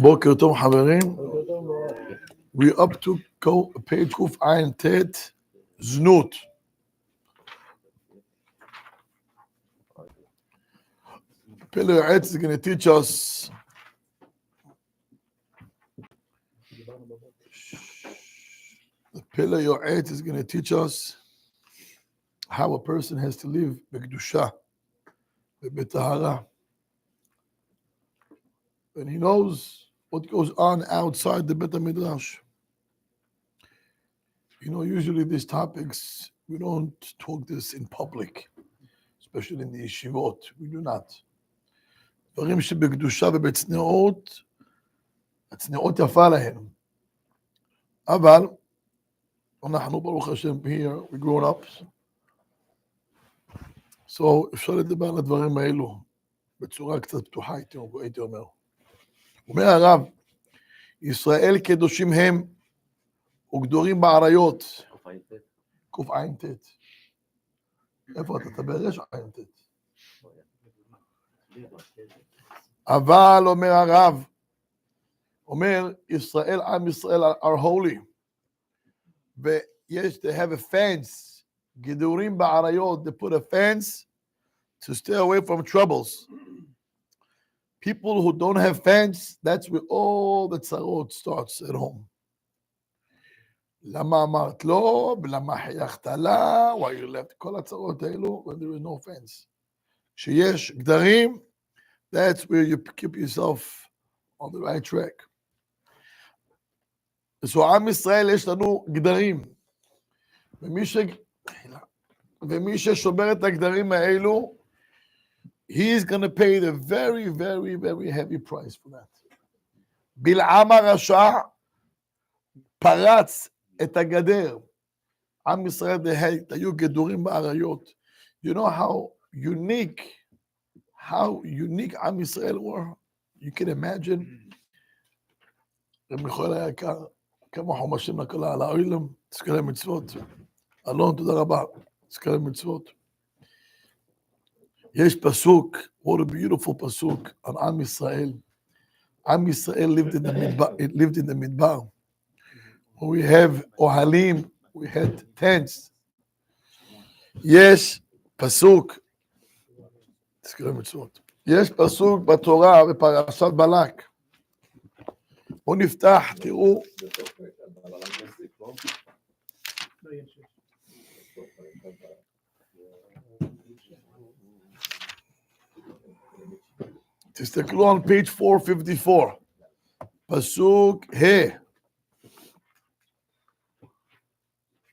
בוקר טוב חברים. We up to page קוף עין תת, זנות. Pele Yoetz is going to teach us Pele Yoetz is going to teach us how a person has to live b'kedusha, b'tahara. And he knows what goes on outside the Bet HaMidrash. You know, usually these topics, we don't talk this in public, especially in the yeshivot. We do not. דברים שבקדושה ובצניעות, הצניעות יפה להם. אבל, אנחנו ברוך השם here, we grown up. So, אפשר לדבר על הדברים האלו, בצורה קצת פתוחה, הייתי אומר. אומר הרב, ישראל קדושים הם, וגדורים בעריות. קוף עין תת. איפה אתה ברש עין תת? אבל אומר הרב, אומר ישראל, עם ישראל are holy. ויש, they have a fence, גדורים בעריות, they put a fence to stay away from troubles. People who don't have fence, that's where all the tzarot starts at home. למה אמרת לו, ולמה חייכת לה, why you left, כל הצרות האלו, when there is no fence. כשיש גדרים, that's where you keep yourself on the right track. So עם ישראל יש לנו גדרים, ומי ששומר את הגדרים האלו, he is going to pay the very, very, very heavy price for that. בלעם הרשע פרץ את הגדר. עם ישראל היו גדורים באריות. You know how unique עם ישראל were? You can imagine. מיכאל היקר, כמה חומשים לכל על העולם, תזכרי מצוות. אלון, תודה רבה, תזכרי מצוות. יש פסוק, what a beautiful פסוק, על עם ישראל. עם ישראל lived in the midbar. We have ohalim, we had tents. יש פסוק, תזכרי מצוות. יש פסוק בתורה בפרשת בלק. בואו נפתח, תראו. תסתכלו על page 454. פסוק ה'.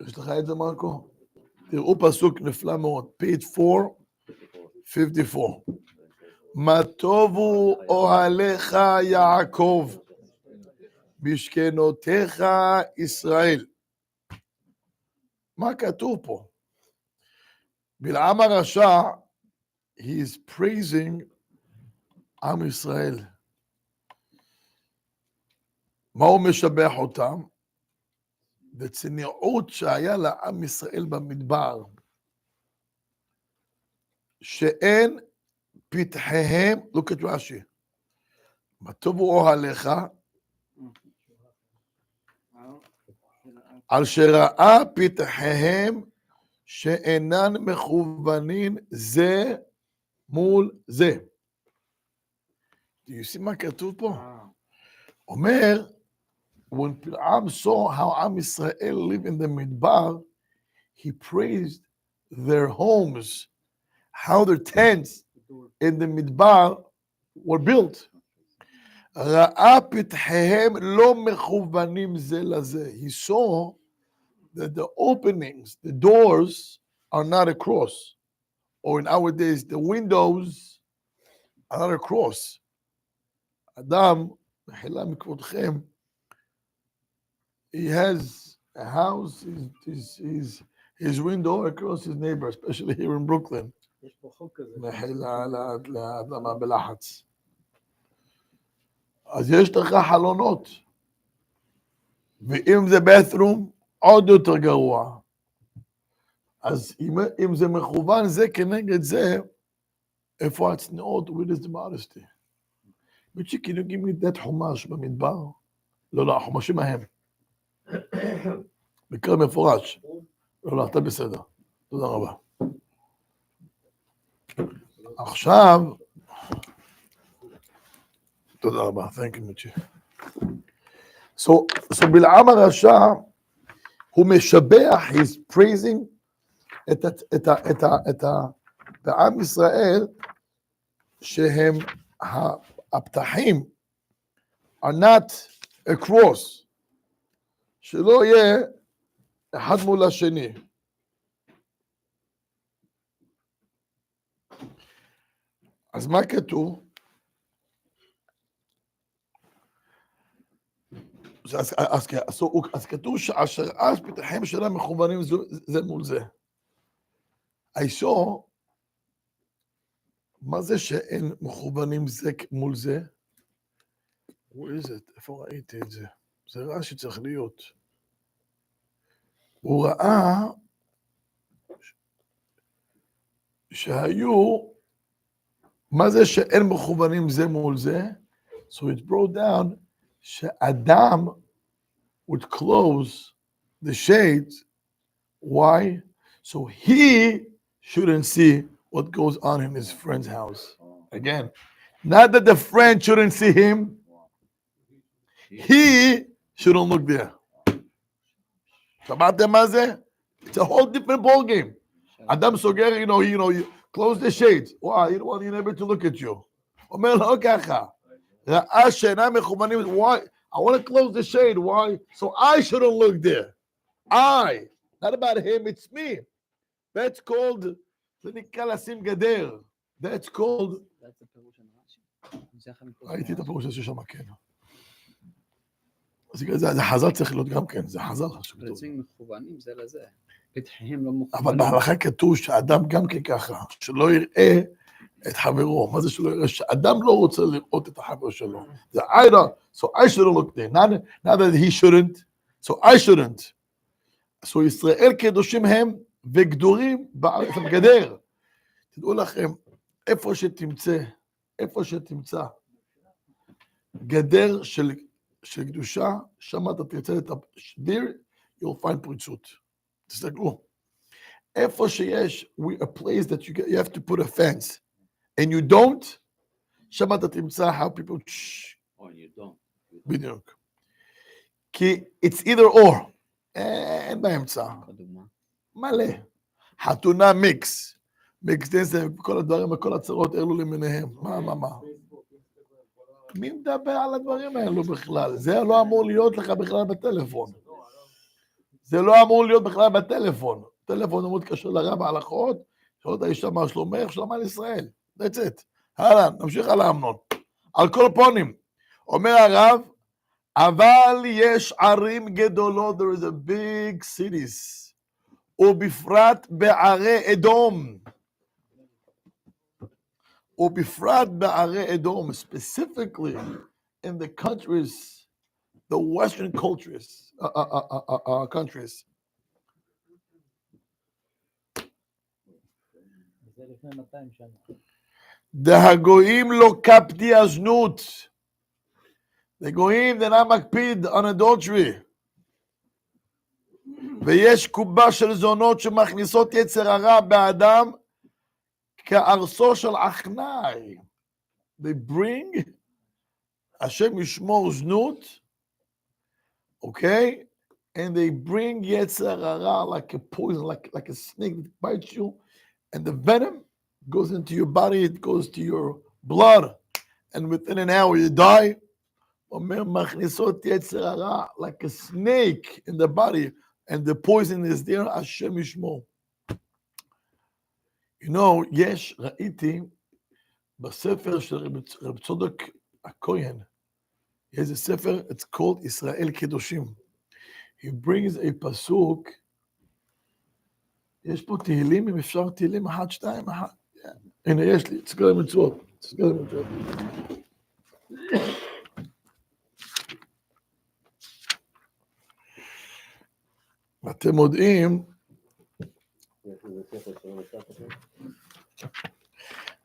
יש לך את זה מרקו? תראו פסוק נפלא מאוד. page 454. מה טובו אוהליך יעקב, משכנותיך ישראל. מה כתוב פה? בלעם הרשע, he is praising עם ישראל. מה הוא משבח אותם? בצניעות שהיה לעם ישראל במדבר, שאין פתחיהם, look at Rashi, מה טובו אוהליך, על שראה פתחיהם שאינן מכוונים זה מול זה. Do you see מה כתוב פה? אומר, when Bilam saw how Am Israel lived in the Midbar, he praised their homes, how their tents in the Midbar were built. ראה פתחיהם לא מכוונים זה לזה. He saw that the openings, the doors are not across. Or in our days, the windows are not across. אדם, מחילה מכבודכם, he has a house, his window across his neighbor, especially here in Brooklyn. מחילה לאדמה בלחץ. אז יש לך חלונות. ואם זה bathroom, עוד יותר גרוע. אז אם זה מכוון זה כנגד זה, איפה הצניעות? Where is the modesty? Michi, can you give me that חומש במדבר? לא, החומשים ההם. מקרא מפורש. לא, אתה בסדר. תודה רבה. עכשיו, תודה רבה, thank you, מיצ'י. So בלעם הרשע, הוא משבח, he's praising את העם ישראל, שהם הפתחים, are not across, שלא יהיה אחד מול השני. אז מה כתוב? אז כתוב שאשר אז פתחים שלהם מכוונים זה מול זה. הישור, מה זה שאין מכוונים זה מול זה? איפה ראיתי את זה? זה רע שצריך להיות. הוא ראה שהיו, מה זה שאין מכוונים זה מול זה? So it brought down שאדם would close the shades. Why? So he shouldn't see what goes on in his friend's house. Again, not that the friend shouldn't see him. He shouldn't look there. שמעתם מה זה? It's a whole different ball game. אדם סוגר, you close the shades. Why? You don't want your neighbor to look at you. אומר לו ככה. ראה שאינם מכוונים. Why? I want to close the shade. Why? So I shouldn't look there. I. Not about him, it's me. That's called, זה נקרא לשים גדר. That's called, ראיתי את הפירוש הזה שם, כן. זה חז"ל צריך להיות גם כן, זה חז"ל. רצים מכוונים זה לזה. פתחיהם לא מכוונים. אבל בהלכה כתוב שאדם גם כן ככה, שלא יראה את חברו. מה זה שלא יראה? שאדם לא רוצה לראות את החבר שלו. זה I don't, so I shouldn't look there. Not that he shouldn't, so I shouldn't. So ישראל קדושים הם וגדורים בארץ הגדר. תדעו לכם, איפה שתמצא גדר של קדושה, שם אתה תרצה את there, you'll find פריצות. תסתכלו. איפה שיש, a place that you have to put a fence, and you don't, שם אתה תמצא how people, Oh, you don't. בדיוק. כי it's either or. אין באמצע. מלא. חתונה מיקס. מיקס דנסה, כל הדברים, וכל הצרות אלו למיניהם. מה? מי מדבר על הדברים האלו בכלל? זה לא אמור להיות לך בכלל בטלפון. זה לא אמור להיות בכלל בטלפון. טלפון אמור להתקשר לרב ההלכות, שואל את האישה מה שלומך, שלמה על ישראל. That's it. הלאה, נמשיך על האמנון. על כל פונים. אומר הרב, אבל יש ערים גדולות, there is a big cities, ובפרט בערי אדום. ובפרט בערי אדום, specifically in the countries, the Western countries. דהגויים לא קפדי הזנות. The goyim, they're not מקפיד on adultery. ויש קובה של זונות שמכניסות יצר הרע באדם כארסו של אחנאי. They bring, השם ישמור זנות, okay? And they bring יצר הרע like a poison, like a snake that bites you, and the venom goes into your body, it goes to your blood, and within an hour you die. אומר מכניסות יצר הרע like a snake in the body, and the poison is there, השם ישמור. You know, ראיתי בספר של רב צודק הכהן, יש ספר, it's called ישראל קדושים. He brings a pasuk, יש פה תהילים, אם אפשר תהילים 1, 2, 1. הנה, יש לי, תסתכל על מצוות. אתם יודעים,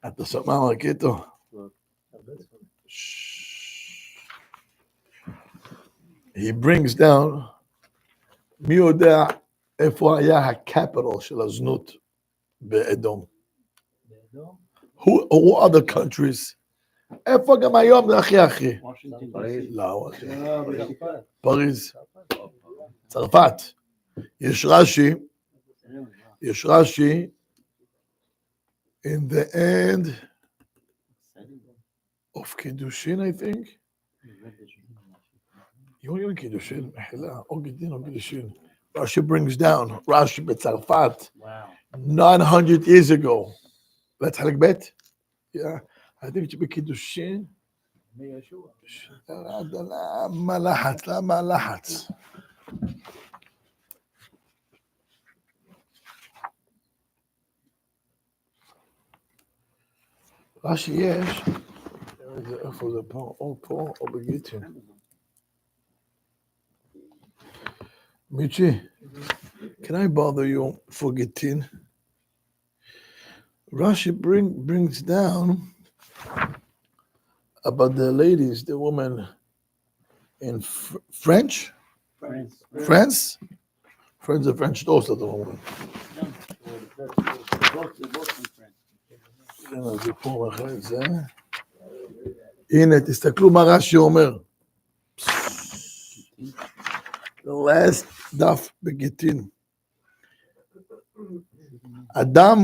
אתה שומע מרקיטו? he brings down, מי יודע איפה היה הקפיטל של הזנות באדום? Who other countries? איפה גם היום זה הכי? לא, פריז, צרפת. יש רש"י, in the end of Kiddushin, I think. יום קידושין, מחילה, או גידין או קידושין. Rashi brings down, Rashi בצרפת, 900 years ago. Let's חלק ב'? Yeah, I think it's בקידושין. למה לחץ? רש"י יש, איפה זה פה, או בגיטין. Michi, can I bother you for Gittin? Rashi brings down about the ladies, the woman in France? France, the French toast of the woman. הנה, תסתכלו מה רש"י אומר. The last דף בגיטין. אדם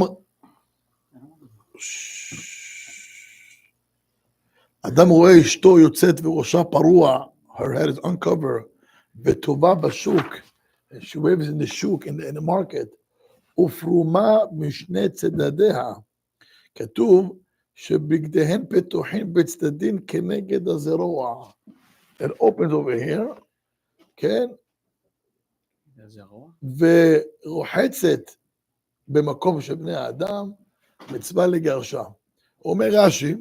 רואה אשתו יוצאת וראשה פרוע, her head is uncovered, וטובה בשוק, she waves in the שוק, in the market, ופרומה משני צדדיה. כתוב שבגדיהן פתוחים בצדדים כנגד הזרוע. It opens over here, כן? ורוחצת במקום של בני האדם, מצווה לגרשה. אומר רש"י,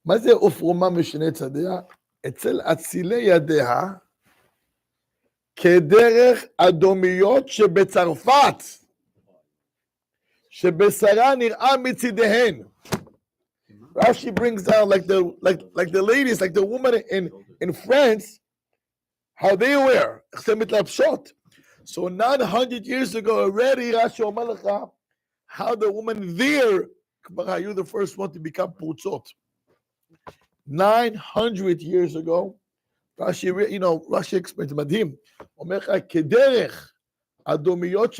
מה זה ופרומה משני צדדיה? אצל אצילי ידיה, כדרך אדומיות שבצרפת, שבשרה נראה מצידיהן. Rashi brings down like the ladies, like the woman in France, how they wear. So 900 years ago already, Rashi אומר לך, how the woman there, are you the first one to become פרוצות? 900 years ago, Rashi, Rashi explains, מדהים, אומר לך, כדרך אדומיות,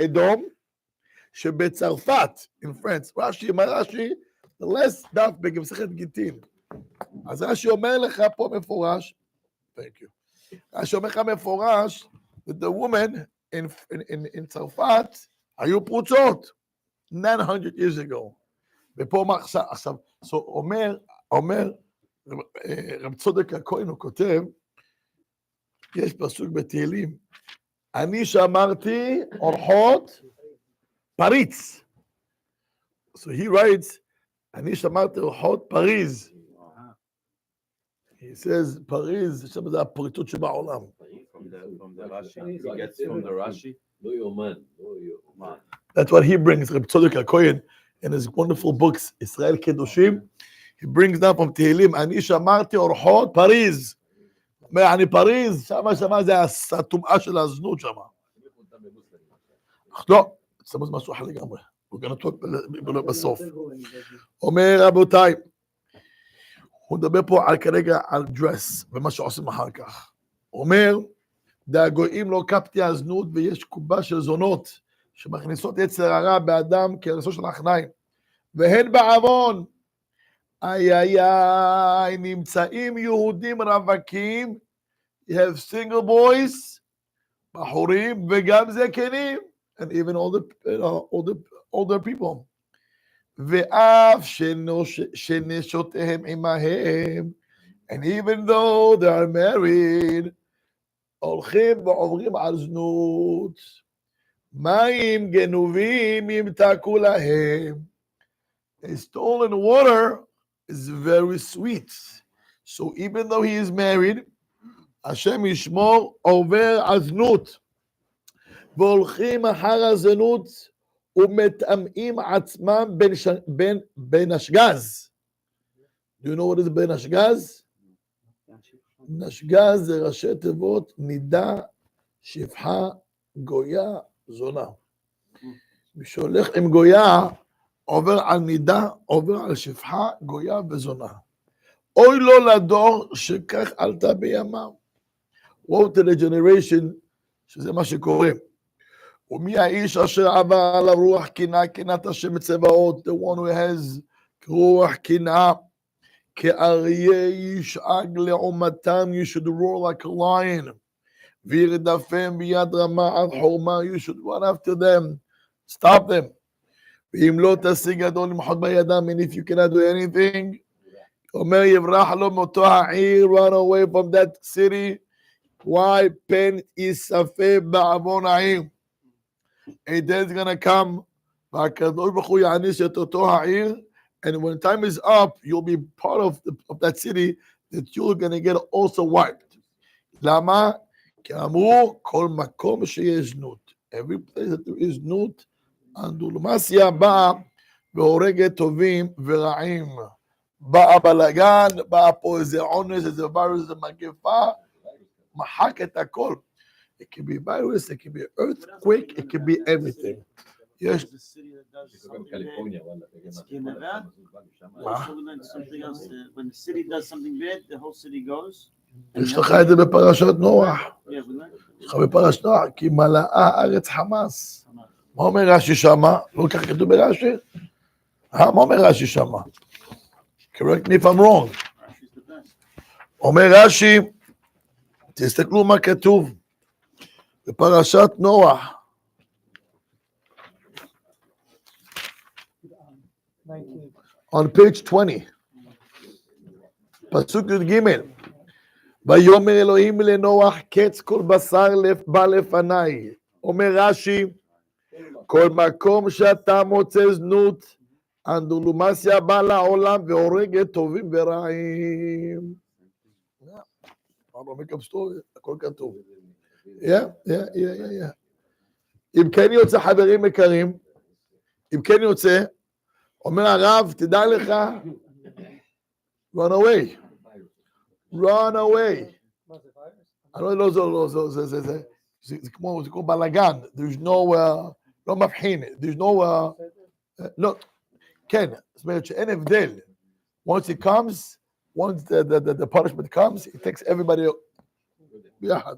אדום, שבצרפת, in France, רש"י, the last דף במסכת גיטין. אז רש"י אומר לך פה מפורש, thank you, רש"י אומר לך מפורש, that the women in צרפת היו פרוצות, 900 years ago. ופה מה עכשיו, so אומר, רב צודק הכהן הוא כותב, יש פסוק בתהילים, אני שמרתי אורחות פריץ. So he writes, אני שמרתי אורחות פריז. He says, פריז, שם זה הפריטות שבעולם. From the Rashi, he gets from the Rashi. That's what he brings, Reb Tzodek HaKohen, in his wonderful books, Israel Kedoshim. He brings down from Tehillim, אני שמרתי אורחות פריז. אני פריז, שמה זה הטומאה של הזנות שמה. לא, זה משהו אחר לגמרי. הוא גם נתוק בסוף. אומר רבותיי, הוא מדבר פה כרגע על דרס, ומה שעושים אחר כך. אומר, דאגויים לא קפתי הזנות, ויש קובה של זונות, שמכניסות יצר הרע באדם כרסו של החניים. והן בעוון, איי, נמצאים יהודים רווקים, you have single boys, בחורים, וגם זקנים, and even older people. ואף שנשותיהם עמהם, and even though they are married, הולכים ועוברים על זנות, מים גנובים ימתקו להם. Stolen water is very sweet. So even though he is married, השם ישמור עובר על זנות. והולכים אחר הזנות ומטמאים עצמם בין השגז. Do you know what is בין השגז? נשגה זה ראשי תיבות, נידה, שפחה, גויה, זונה. מי שהולך עם גויה, עובר על נידה, עובר על שפחה, גויה וזונה. אוי לו לדור שכך עלתה בימיו. woe to the generation, שזה מה שקורה. ומי האיש אשר עבר עליו רוח קנאה, קנאת השם צבאות, the one who has רוח קנאה, כאריה ישאג לעומתם, you should roar like a lion, וירדפם ביד רמה עד חורמה, you should run after them, stop them. ואם לא תשיג גדול למחות בידם, and if you cannot do anything, אומר יברח לו מאותו העיר, run away from that city, why פן יספה בעוון העיר. A day is going to come, והקדוש ברוך הוא יעניש את אותו העיר, and when time is up, you'll be part of that city that you're going to get also wiped. למה? כי אמרו, כל מקום שיש זנות. Every place that there is זנות, אנדולמסיה באה והורגת טובים ורעים. באה בלגן, באה פה איזה עונש, איזה וירוס, איזה מגפה, מחק את הכל. It can be virus, it can be earthquake, it can be everything. Yes. When the city does something bad, the whole city goes. יש לך את זה בפרשת נוח. יש לך בפרשת נוח, כי מלאה הארץ חמאס. מה אומר רש"י שמה? לא כך כתוב ברש"י? מה אומר רש"י שמה? Correct me if I'm wrong. אומר רש"י, תסתכלו מה כתוב בפרשת נוח. On page 20, פסוק י"ג, ויאמר אלוהים לנוח קץ כל בשר בא לפניי. אומר רש"י, כל מקום שאתה מוצא זנות, אנדולמסיה בא לעולם והורגת טובים ורעים. הכל כתוב. אם כן יוצא חברים יקרים, אם כן יוצא, אומר הרב, תדע לך, run away, run away. זה כמו בלגן, there's no, לא מבחין, there's no, לא, כן, זאת אומרת שאין הבדל. Once it comes, once the punishment comes, it takes everybody ביחד.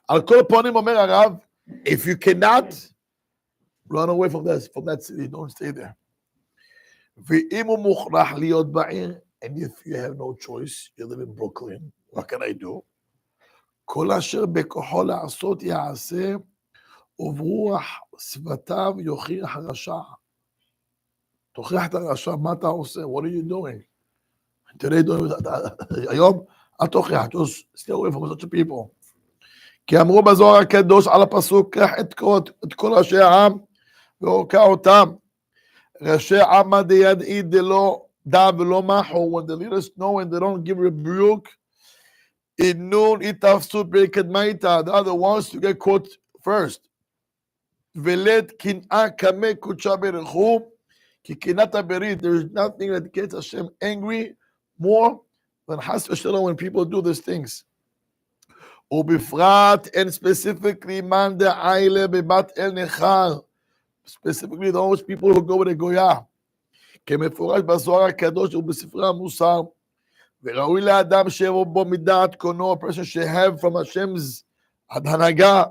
על כל פונים אומר הרב, if you cannot, run away from that city, don't stay there. ואם הוא מוכרח להיות בעיר, and if you have no choice, you live in Brooklyn, what can I do? כל אשר בכוחו לעשות יעשה, וברוח שפתיו יוכיח הרשע. תוכיח את הרשע, מה אתה עושה? What are you doing? היום, אל תוכיח, just stay away from such people. כי אמרו בזוהר הקדוש על הפסוק, קח את כל ראשי העם, והורקע אותם. ראשי עמא דידעי דלא דע ולא מחו, when the leaders know and they don't give rebuke, אינון יתפסו בקדמייתא, they are the ones to get caught first. ולד קנאה קמא קודשה ברכו, כי קנאת הברית, there is nothing that gets Hashem angry more than חס ושלום when people do these things. ובפרט and specifically man דעיילה בבת אל נחר, specifically those people who go with a goya, כמפורש בזוהר הקדוש ובספרי המוסר, וראוי לאדם שיבוא בו מדעת קונו, a person should have from Hashem's הנהגה,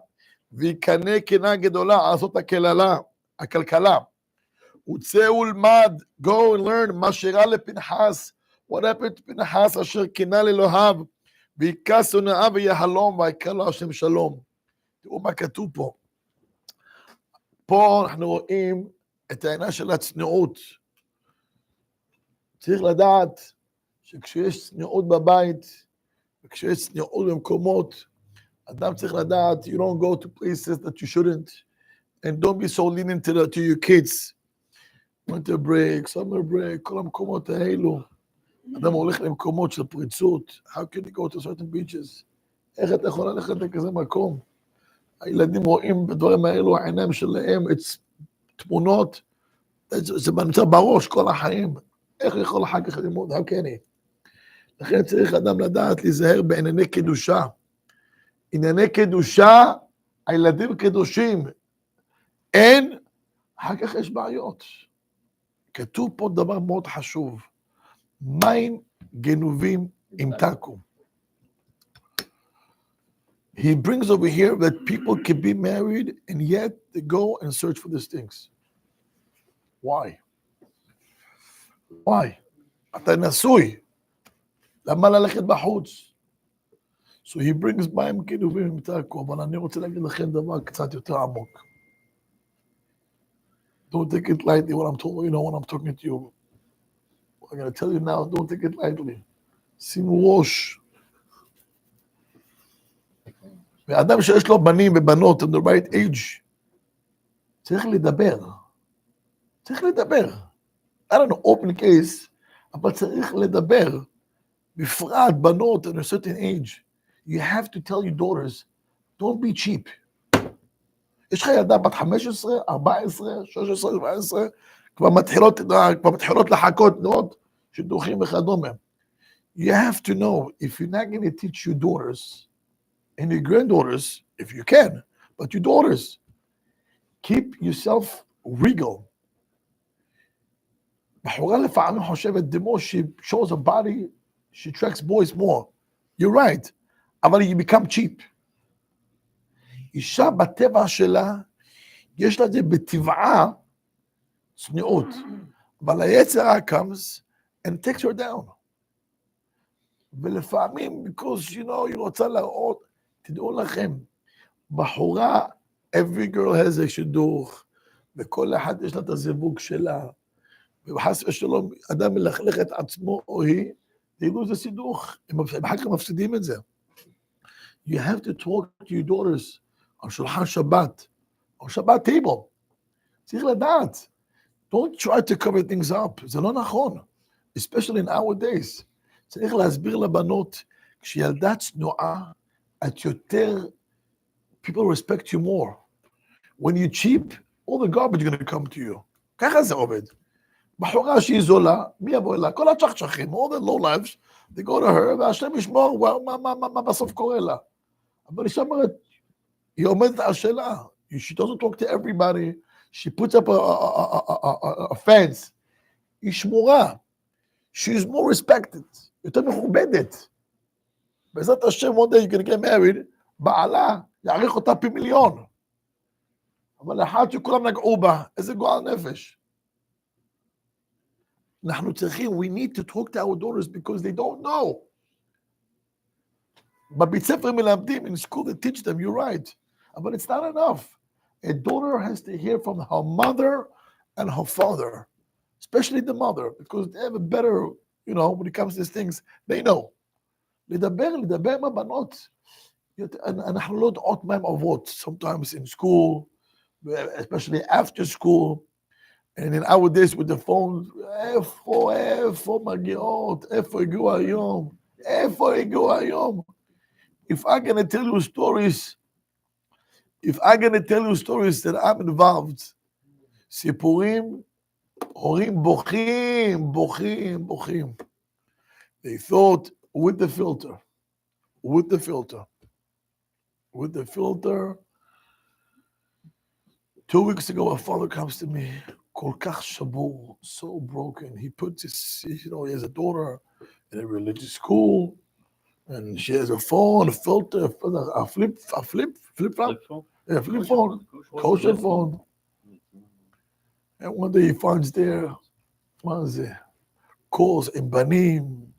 ויקנה קנאה גדולה, לעשות הכלכלה. וצא ולמד, go and learn, מה שאירע לפנחס, what happened to פנחס אשר קנא לאלוהיו, ויקע שונאיו ויהלום, ויקרא לו השם שלום. תראו מה כתוב פה. פה אנחנו רואים את העניין של הצניעות. צריך לדעת שכשיש צניעות בבית, וכשיש צניעות במקומות, אדם צריך לדעת, you don't go to places that you shouldn't, and don't be so lenient to your kids. winter break, summer break, כל המקומות האלו. אדם הולך למקומות של פריצות, how can you go to certain beaches? איך אתה יכול ללכת לכזה מקום? הילדים רואים בדברים האלו, העיניים שלהם, תמונות, זה נמצא בראש כל החיים. איך יכול אחר כך ללמוד? how can he? לכן צריך אדם לדעת להיזהר בענייני קדושה. ענייני קדושה, הילדים קדושים. אין, אחר כך יש בעיות. כתוב פה דבר מאוד חשוב. מים גנובים ימתקו. He brings over here that people can be married and yet they go and search for these things. Why? Why? אתה נשוי. למה ללכת בחוץ? So he brings מים גנובים ימתקו, אבל אני רוצה להגיד לכם דבר קצת יותר עמוק. Don't take it lightly when I'm talking, when I'm talking to you. I'm going to tell you now, don't take it lightly. שימו ראש. ואדם שיש לו בנים ובנות, in the right age, צריך לדבר. צריך לדבר. I don't know, open case, אבל צריך לדבר. בפרט בנות in a certain age. You have to tell your daughters, don't be cheap. יש לך ילדה בת 15, 14, 16, 17, כבר מתחילות לחכות לראות שידוכים וכדומה. You have to know, if you're not going to teach your daughters and your granddaughters, if you can, but your daughters, keep yourself regal. בחורה לפעמים חושבת, the more she shows her body, she attracts boys more. You're right, אבל you become cheap. אישה בטבע שלה, יש לה את זה בטבעה צניעות, אבל היצר comes and takes her down. ולפעמים, because היא רוצה להראות, תדעו לכם, בחורה, every girl has a שידוך, וכל אחד יש לה את הזיווג שלה, וחס ושלום, אדם מלכלך את עצמו או היא, תדעו זה סידוך, הם אחר כך מפסידים את זה. You have to talk to your daughters, on שולחן שבת, on שבת table. צריך לדעת. Don't try to cover things up. זה לא נכון. Especially in our days. צריך להסביר לבנות, כשילדה צנועה, את יותר, people respect you more. When you're cheap, all the garbage is going to come to you. ככה זה עובד. בחורה שהיא זולה, מי יבוא אליה? כל הצ'חצ'חים, all the low lives, they go to her, והשם ישמור, מה בסוף קורה לה? אבל אישה אומרת, היא עומדת על שאלה. She doesn't talk to everybody. She puts up a fence. היא שמורה. She's more respected. יותר מכובדת. בעזרת השם, one day you're going to get married, בעלה יעריך אותה פי מיליון. אבל לאחד שכולם נגעו בה, איזה גועל נפש. אנחנו צריכים, we need to talk to our daughters because they don't know. בבית ספר מלמדים, in school they teach them, you're right. But it's not enough. A daughter has to hear from her mother and her father, especially the mother, because they have a better, when it comes to these things, they know. לדבר עם הבנות. אנחנו לא יודעות מה הן עוברות, sometimes in school, especially after school, and in our days with the phone, איפה מגיעות, איפה הגיעו היום. If I'm going to tell you stories, that I'm involved, סיפורים, הורים בוכים. They thought with the filter. 2 weeks ago, a father comes to me, כל כך שבור, so broken. He puts his, he has a daughter in a religious school, and she has a phone, a filter, a flip phone. Yeah, flip phone, kosher phone. And one day he finds there, calls in Banim,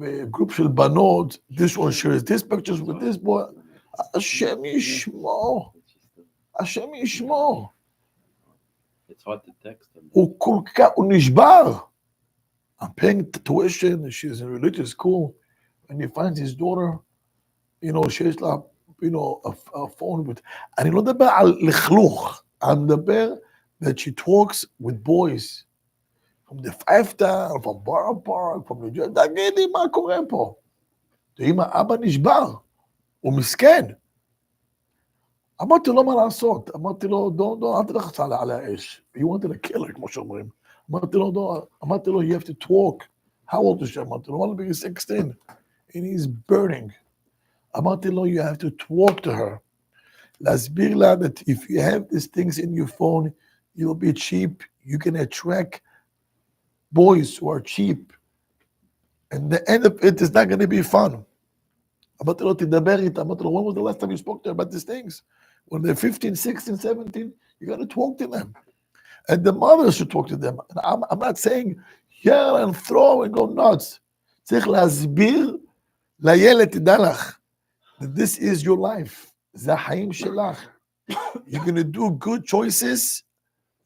a group של בנות, this one shares this pictures with this boy. השם ישמור. It's hard to text them. הוא נשבר. I'm paying tuition, she's in a religious school, and he finds his daughter, שיש לה, a phone with, אני לא מדבר על לכלוך, אני מדבר that she talks with boys, from the 5 town, from Borough Park, from New Jersey, תגידי מה קורה פה. ואם האבא נשבר, הוא מסכן. אמרתי לו מה לעשות, אמרתי לו, אל תלחץ על האש. He wanted to kill her, כמו שאומרים. אמרתי לו, you have to talk How old is she? אמרתי לו, הוא בגיל 16, and he's burning. אמרתי לו, you have to talk to her. להסביר לה that if you have these things in your phone, you'll be cheap, you can attract boys who are cheap, and the end of it is not going to be fun. אמרתי לו, תדבר איתה. אמרתי לו, when was the last time you spoke to her about these things? When they're 15, 16, 17, you got to talk to them. And the mothers should talk to them. And I'm not saying yell and throw and go nuts. צריך להסביר לילד, תדע לך, that this is your life. זה החיים שלך. You're going to do good choices.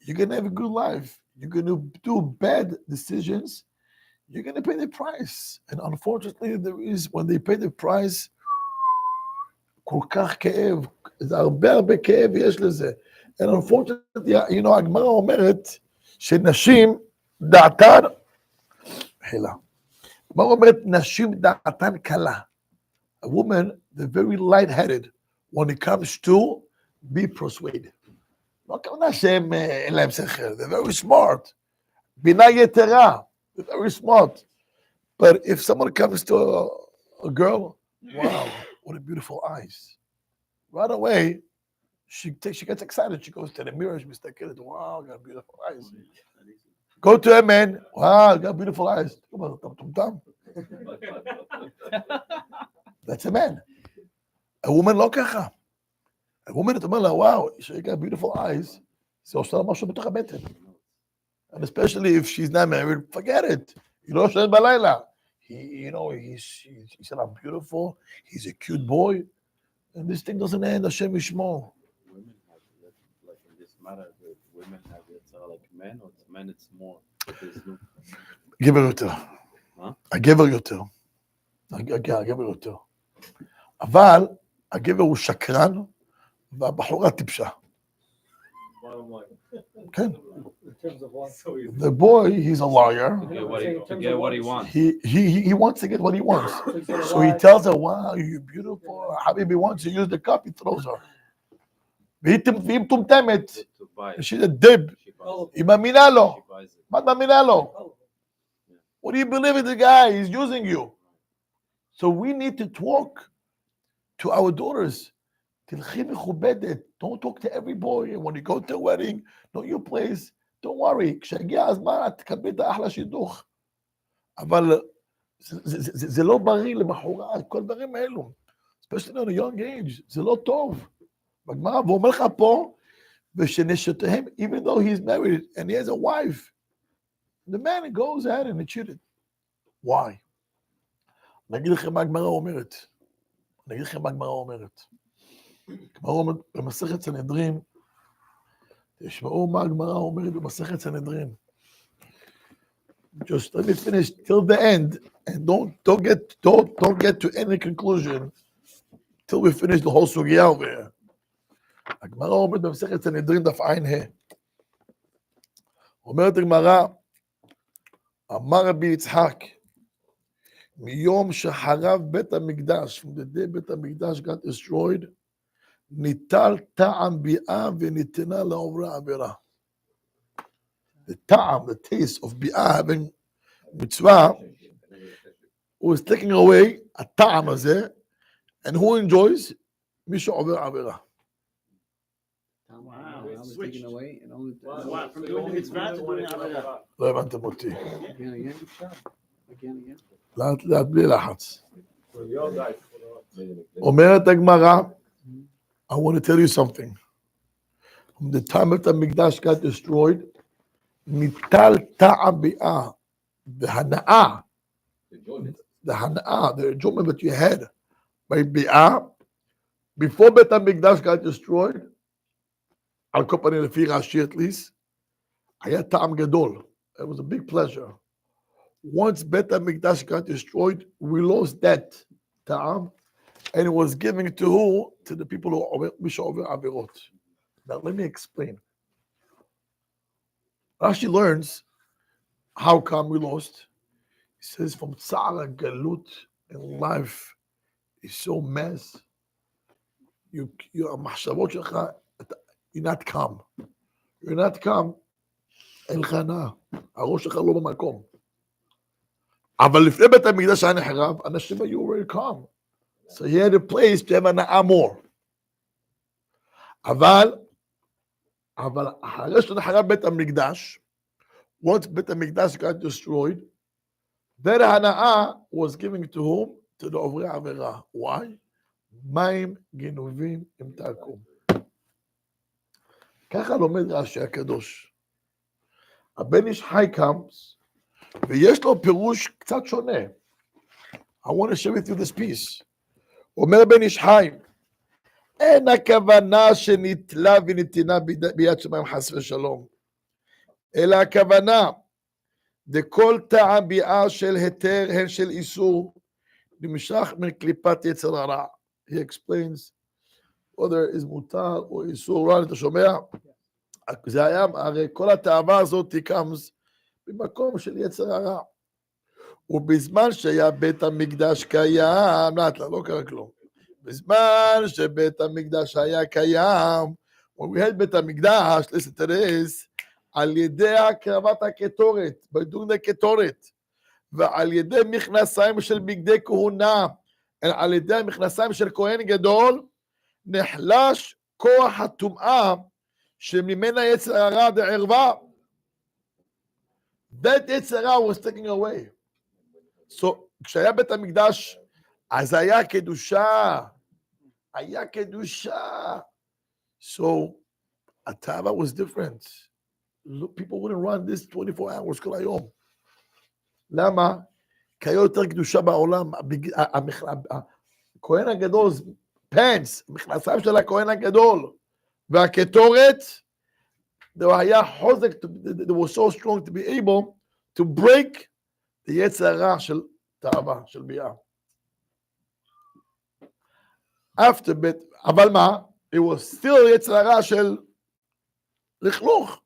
You're going to have a good life. You're going to do bad decisions. You're going to pay the price. And unfortunately, there is, when they pay the price, כל כך כאב, זה הרבה כאב יש לזה. And unfortunately, you know, הגמרא אומרת שנשים דעתן, חילה. הגמרא אומרת נשים דעתן קלה. A woman, they're very light-headed when it comes to be persuaded. לא כמובן שהם אין להם שכל, they're very smart. בינה יתרה, they're very smart. But if someone comes to a girl, wow, what a beautiful eyes. Right away, she gets excited. She goes to the mirror, she מסתכלת, wow, got beautiful eyes. Go to a man, wow, got beautiful eyes. That's a man. A woman לא ככה. A woman, אתה אומר לה, wow, she got beautiful eyes. זה עושה לה משהו בתוך הבטן. And especially if she's not married, forget it. היא לא ישנת בלילה. You know, he said, I'm beautiful. He's a cute boy. And this thing doesn't end. Hashem Yishmor. Women have, like in this matter, the women have Otzar like men, or men it's more. גבר יותר. מה? הגבר יותר. הגבר יותר. אבל הגבר הוא שקרן, והבחורה טיפשה. כן. The boy, he's a liar. To get what he wants. He wants to get what he wants. So he tells her, wow, you're beautiful. Habibi wants to use the cup, he throws her. והיא מטומטמת. To buy it. she's a dib. She buys היא מאמינה לו. it. She buys it. מה את מאמינה לו? What do you believe in the guy? He's using you. So we need to talk to our daughters. תלכי מכובדת. Don't talk to every boy. And when you go to a wedding, know your place. Don't worry. כשהגיע הזמן, את תקבלי את האחלה שידוך. אבל זה לא בריא לבחורה, כל דברים האלו. Especially on a young age. זה לא טוב. בגמרא, והוא אומר לך פה, ושנשותיהם, even though he's married and he has a wife, the man goes ahead and cheated. Why? אני אגיד לכם מה הגמרא אומרת. הגמרא אומרת במסכת סנהדרין, תשמעו מה הגמרא אומרת במסכת סנהדרין. Just let me finish till the end, and don't get to any conclusion till we finish the whole sugya over here. הגמרא אומרת במסכת סנהדרין דף ע"ה. אומרת הגמרא, אמר רבי יצחק, מיום שחרב בית המקדש, from the day בית המקדש got destroyed, ניטל טעם ביאה וניתנה לעוברי עבירה. The טעם, the taste of ביאה, having מצווה, was taking away הטעם הזה, and who enjoys? מי שעובר עבירה. Wow, I was taken away and only Wow, from doing the mitzvah to doing the לא הבנתם אותי. again. לאט בלי לחץ. אומרת הגמרא, I want to tell you something. From the time that the Mikdash got destroyed, ניטל טעם ביאה, the hana'ah, the enjoyment that you had by ביאה, before Beit HaMikdash got destroyed, על כל פנים לפי רש"י at least, היה טעם גדול. It was a big pleasure. Once Beit HaMikdash got destroyed, we lost that ta'am, and it was given to who? To the people who mishover averot. Now let me explain. Rashi learns how come we lost. He says from tzara galut in life is so mess. Your mahshavot shelcha, you're not calm. You're not calm. El chana. הראש שלך לא במקום. אבל לפני בית המקדש היה נחרב, אנשים היו very calm. So he had a place to have הנאה more. אבל אחרי שנחרב בית המקדש, once בית המקדש got destroyed, that הנאה was given to whom? To the עוברי עבירה. Why? מים גנובים עם תעקום. ככה לומד רש"י הקדוש. הבן איש חי comes, ויש לו פירוש קצת שונה. I want to share with you this piece. אומר בן איש חי, אין הכוונה שנתלה ונתינה ביד שמיים חס ושלום, אלא הכוונה, דכל טעם ביאה של היתר, הן של איסור, נמשך מקליפת יצר הרע. He explains, whether is מותר או איסור רע, אתה שומע? זה היה, הרי כל התאווה הזאת comes במקום של יצר הרע. ובזמן שהיה בית המקדש קיים, לא קרה כלום. בזמן שבית המקדש היה קיים, when we had בית המקדש, listen to this, על ידי הקרבת הקטורת, בדון הקטורת, ועל ידי מכנסיים של בגדי כהונה, על ידי מכנסיים של כהן גדול, נחלש כוח הטומאה, שממנה יצר הרע דערווה. That יצר הרע was taken away. So, כשהיה בית המקדש, אז היה קדושה. היה קדושה. So, התאווה was different. Look, people wouldn't run this 24 hours כל היום. למה? כי היה יותר קדושה בעולם. הכהן הגדול, פנס, מכנסיים של הכהן הגדול, והקטורת, זה היה חוזק, they were so strong to be able to break the יצר הרע של תאווה, של ביאה. After bit, אבל מה? It was still יצר הרע של לכלוך.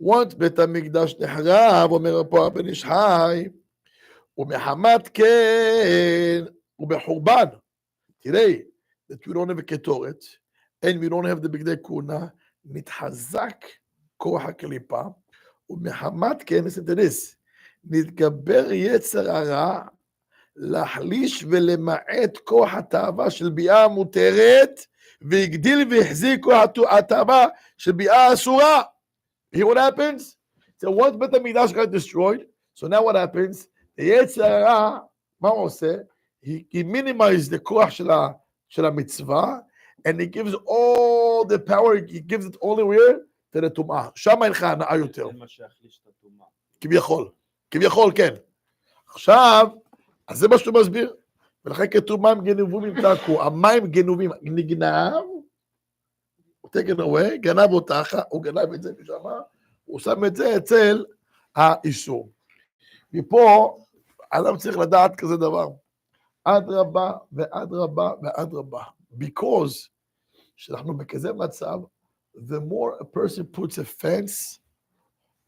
once בית המקדש נחרב, אומר פה הבן איש חי, ומחמת כן, ובחורבן. תראה, that we don't have a קטורת, and we don't have the בגדי כהונה, מתחזק כוח הקליפה, ומחמת כן, listen to this, נתגבר יצר הרע, להחליש ולמעט כוח התאווה של ביאה המותרת, והגדיל והחזיק כוח התאווה של ביאה אסורה. Hear what happens? So once בית המקדש got destroyed, so now what happens? יצר הרע, מה הוא עושה? He minimized the כוח של המצווה, and he gives all the power, he gives it only where? to the טומאה. שם אין לך הנאה יותר. זה מה שהחליש את הטומאה. כביכול, כן. עכשיו, אז זה מה שאתה מסביר. ולכן כתוב מים גנובים עם תעקו. המים גנובים, נגנב, הוא taken away, גנב אותך, הוא גנב את זה משם, הוא שם את זה אצל האיסור. מפה, אדם צריך לדעת כזה דבר. אדרבה ואדרבה ואדרבה. Because שאנחנו בכזה מצב, the more a person puts a fence,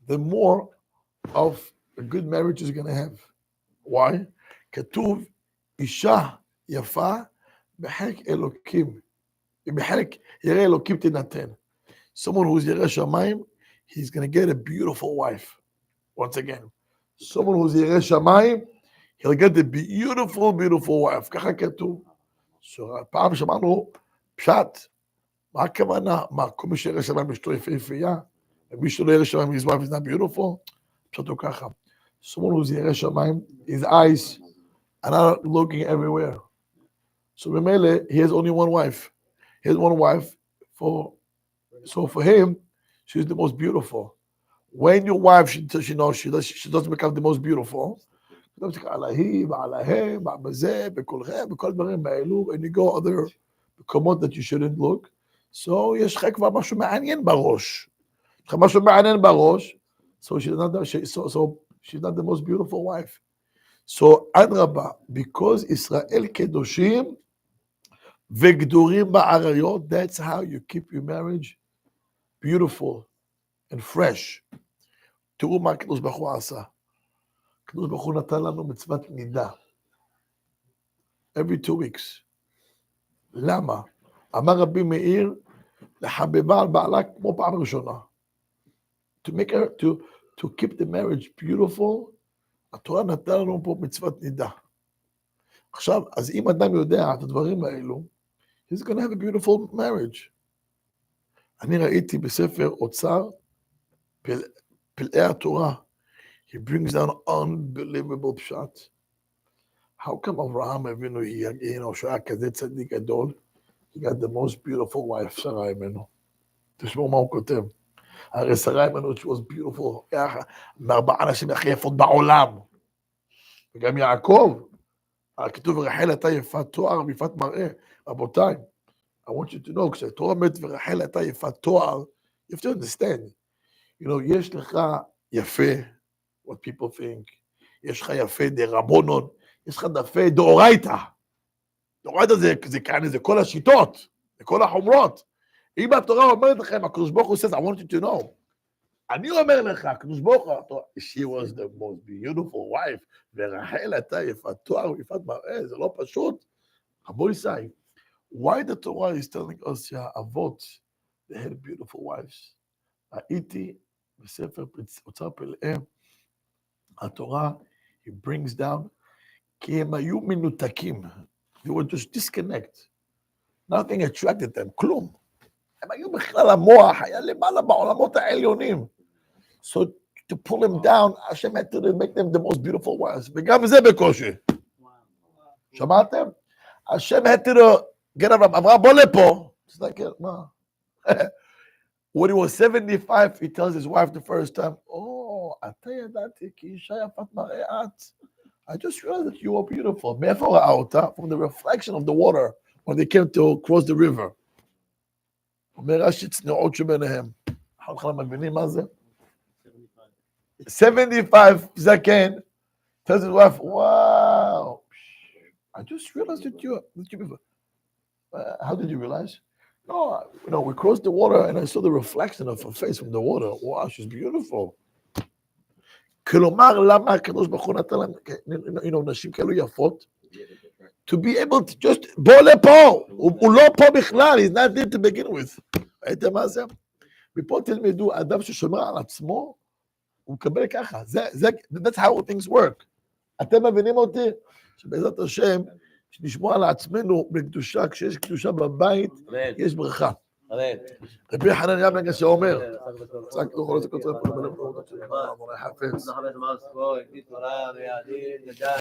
the more of a good marriage is going to have. Why? כתוב, אישה יפה בחלק אלוקים. בחלק ירא אלוקים תינתן. Someone who's ירא שמיים, he's going to get a beautiful wife. Once again. Someone who's ירא שמיים, he'll get the beautiful, beautiful wife. ככה כתוב. פעם שמענו פשט. מה הכוונה? מה, כל מי שירא שמיים אשתו יפהפייה? ומי שלא ירא שמיים, his wife is not beautiful? פשט הוא ככה. Someone who's ירא שמיים, his eyes are not looking everywhere. So remember, he has only one wife. He has one wife, so for him, she's the most beautiful. When your wife, she doesn't become the most beautiful, and you go other מקומות that you shouldn't look, so יש לך כבר משהו מעניין בראש. יש לך משהו מעניין בראש, so she's not the most beautiful wife. So אדרבה, because ישראל קדושים וגדורים בעריות, that's how you keep your marriage beautiful and fresh. תראו מה הקדוש ברוך הוא עשה. הקדוש ברוך הוא נתן לנו מצוות נידה. Every 2 weeks. למה? אמר רבי מאיר, לחבבה על בעלה כמו פעם ראשונה. To keep the marriage beautiful, התורה נתנה לנו פה מצוות נידה. עכשיו, אז אם אדם יודע את הדברים האלו, he's going to have a beautiful marriage. אני ראיתי בספר אוצר, פלאי התורה, he brings down unbelievable pshat. How come Abraham Avinu, שהוא היה כזה צדיק גדול, he got the most beautiful wife, שרה ממנו. תשמעו מה הוא כותב. הרי שרה ממנו, she was beautiful, מארבעה אנשים הכי יפות בעולם. וגם יעקב, הכתוב רחל הייתה יפת תואר ויפת מראה. רבותיי, I want you to know, כשהתורה אומרת ורחל הייתה יפת תואר, you have to understand. You know, יש לך יפה, what people think, יש לך יפה דרבנון, יש לך יפה דאורייתא. דאורייתא זה כאן, זה כל השיטות, זה כל החומרות. אם התורה אומרת לכם, הקדוש ברוך הוא says, I want you to know. אני אומר לך, הקדוש ברוך הוא, she was the most beautiful wife, ורחל הייתה יפת תואר ויפת מראה, זה לא פשוט. רבו ישראל, why the Torah is telling us שהאבות, they had beautiful wives. ראיתי בספר אוצר פלאי, התורה, he brings down, כי הם היו מנותקים. They were just disconnect. Nothing attracted them, כלום. הם היו בכלל המוח, היה למעלה בעולמות העליונים. So to pull them down, השם had to make them the most beautiful wives. וגם זה בקושי. שמעתם? השם had to get up, אמרה בוא לפה. It's like, מה? When he was 75, he tells his wife the first time, oh, אתה ידעתי כי אישה יפת מראה את. I just realized that you were beautiful. מאיפה ראה אותה? From the reflection of the water when they came to cross the river. אומר רש"י צניעות שביניהם. אנחנו מבינים מה זה? 75 זקן, tells his wife, wow, I just realized that you how did you realize? No, we crossed the water and I saw the reflection of her face from the water. Wow, she's beautiful. כלומר, למה הקדוש ברוך הוא נתן להם, נשים כאלו יפות? To be able to just, בוא לפה, הוא לא פה בכלל, he's not there to begin with. ראיתם מה זה? מפה תלמדו, אדם ששומר על עצמו, הוא מקבל ככה, that's how things work. אתם מבינים אותי? שבעזרת השם, שנשמוע על עצמנו בקדושה, כשיש קדושה בבית, יש ברכה. רבי חנניה בן גשא אומר, צעק לו כל זה כותב פה,